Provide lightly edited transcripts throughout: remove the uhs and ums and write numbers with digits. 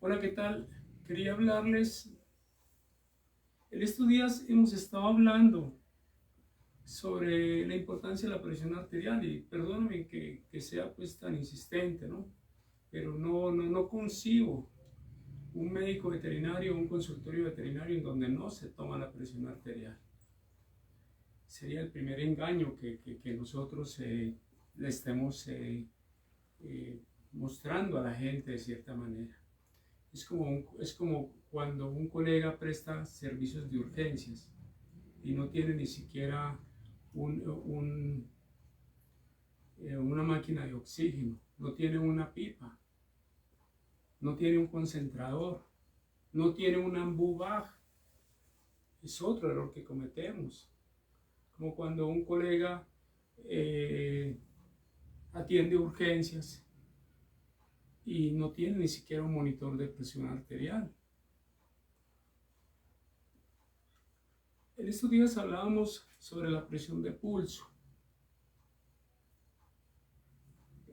Hola, ¿qué tal? Quería hablarles. En estos días hemos estado hablando sobre la importancia de la presión arterial y perdóname que sea pues tan insistente, ¿no? Pero no concibo un médico veterinario o un consultorio veterinario en donde no se toma la presión arterial. Sería el primer engaño que nosotros le estemos mostrando a la gente de cierta manera. Es como cuando un colega presta servicios de urgencias y no tiene ni siquiera una máquina de oxígeno, no tiene una pipa, no tiene un concentrador, no tiene un ambubaj. Es otro error que cometemos. Como cuando un colega eh, atiende urgencias y no tiene ni siquiera un monitor de presión arterial. En estos días hablábamos sobre la presión de pulso.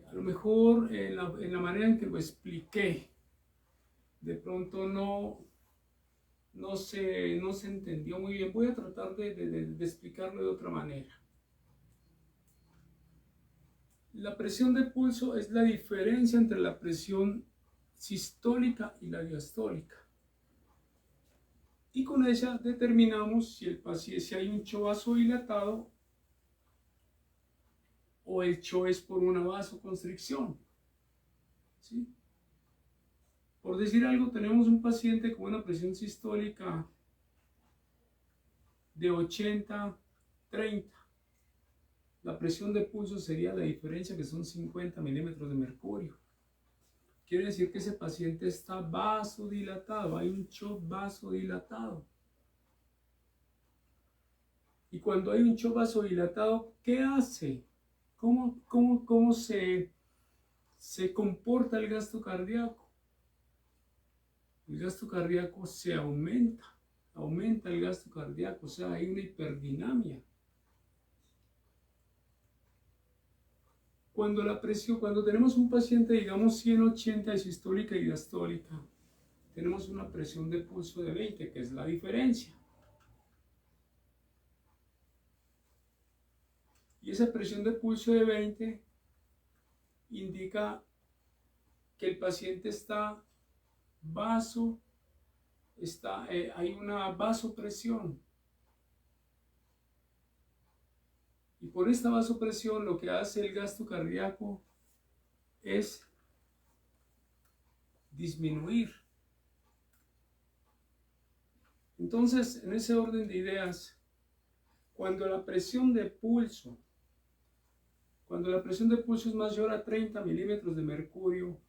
A lo mejor en la manera en que lo expliqué, de pronto no se entendió muy bien. Voy a tratar de explicarlo de otra manera. La presión de pulso es la diferencia entre la presión sistólica y la diastólica. Y con ella determinamos si hay un CHO vasodilatado o el CHO es por una vasoconstricción. ¿Sí? Por decir algo, tenemos un paciente con una presión sistólica de 80-30. La presión de pulso sería la diferencia, que son 50 milímetros de mercurio. Quiere decir que ese paciente está vasodilatado, hay un shock vasodilatado. Y cuando hay un shock vasodilatado, ¿qué hace? ¿Cómo se comporta el gasto cardíaco? El gasto cardíaco se aumenta el gasto cardíaco, o sea, hay una hiperdinamia. Cuando tenemos un paciente, digamos 180 de sistólica y diastólica, tenemos una presión de pulso de 20, que es la diferencia. Y esa presión de pulso de 20 indica que el paciente hay una vasopresión. Y por esta vasopresión lo que hace el gasto cardíaco es disminuir. Entonces, en ese orden de ideas, cuando la presión de pulso es mayor a 30 milímetros de mercurio,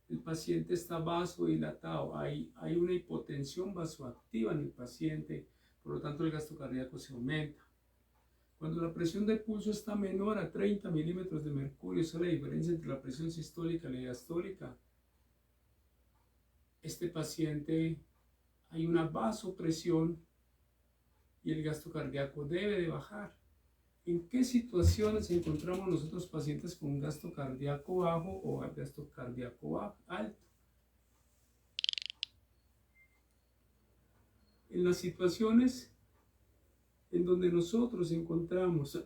el paciente está vasodilatado, hay una hipotensión vasoactiva en el paciente, por lo tanto el gasto cardíaco se aumenta. Cuando la presión de pulso está menor a 30 milímetros de mercurio, esa es la diferencia entre la presión sistólica y la diastólica, este paciente hay una vasopresión y el gasto cardíaco debe de bajar. ¿En qué situaciones encontramos nosotros pacientes con gasto cardíaco bajo o gasto cardíaco alto? En las situaciones en donde nosotros encontramos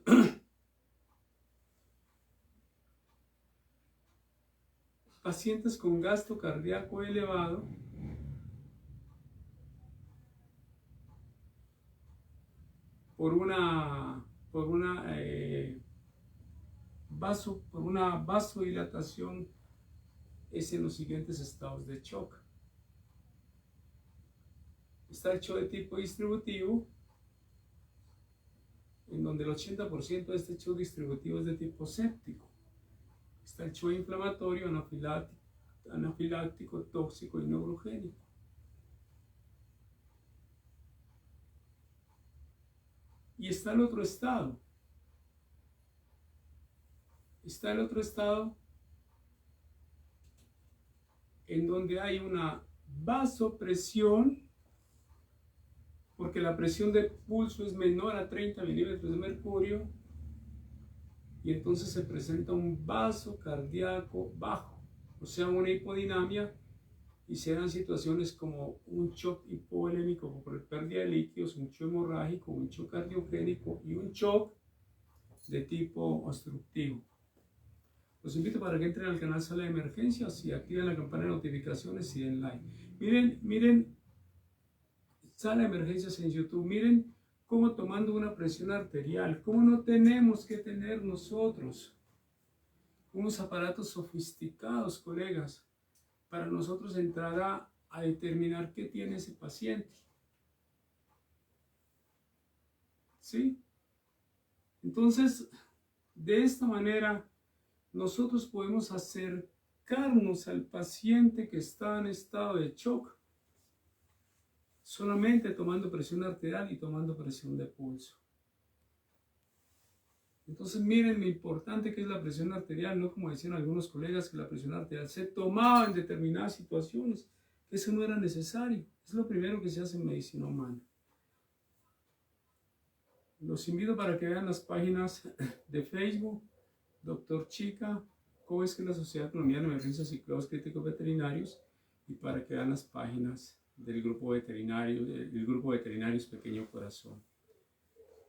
pacientes con gasto cardíaco elevado, por una vasodilatación, es en los siguientes estados de shock. Está el shock de tipo distributivo, en donde el 80% de este shock distributivo es de tipo séptico. Está el shock inflamatorio, anafiláctico, tóxico y neurogénico. Y está el otro estado. Está el otro estado en donde hay una vasopresión, porque la presión de pulso es menor a 30 milímetros de mercurio, y entonces se presenta un vaso cardíaco bajo, o sea, una hipodinamia y se dan situaciones como un shock hipovolémico por pérdida de líquidos, un shock hemorrágico, un shock cardiogénico y un shock de tipo obstructivo. Los invito para que entren al canal Sala de Emergencias y activen la campana de notificaciones y den like. Miren, Sala de Emergencias en YouTube. Miren cómo tomando una presión arterial, cómo no tenemos que tener nosotros unos aparatos sofisticados, colegas, para nosotros entrar a determinar qué tiene ese paciente. ¿Sí? Entonces, de esta manera, nosotros podemos acercarnos al paciente que está en estado de shock solamente tomando presión arterial y tomando presión de pulso. Entonces miren lo importante que es la presión arterial, no como decían algunos colegas que la presión arterial se tomaba en determinadas situaciones, que eso no era necesario. Es lo primero que se hace en medicina humana. Los invito para que vean las páginas de Facebook, Dr. Chica, COVES, que es la Sociedad Colombiana de Emergencias y Cuidados Críticos Veterinarios, y para que vean las páginas del grupo veterinario, del grupo Veterinarios Pequeño Corazón.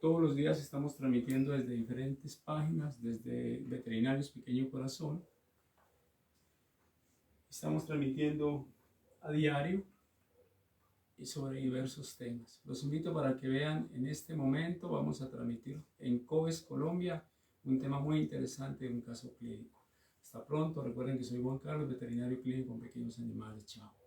Todos los días estamos transmitiendo desde diferentes páginas, desde Veterinarios Pequeño Corazón. Estamos transmitiendo a diario y sobre diversos temas. Los invito para que vean en este momento, vamos a transmitir en COVES Colombia un tema muy interesante de un caso clínico. Hasta pronto, recuerden que soy Juan Carlos, veterinario clínico con pequeños animales. Chao.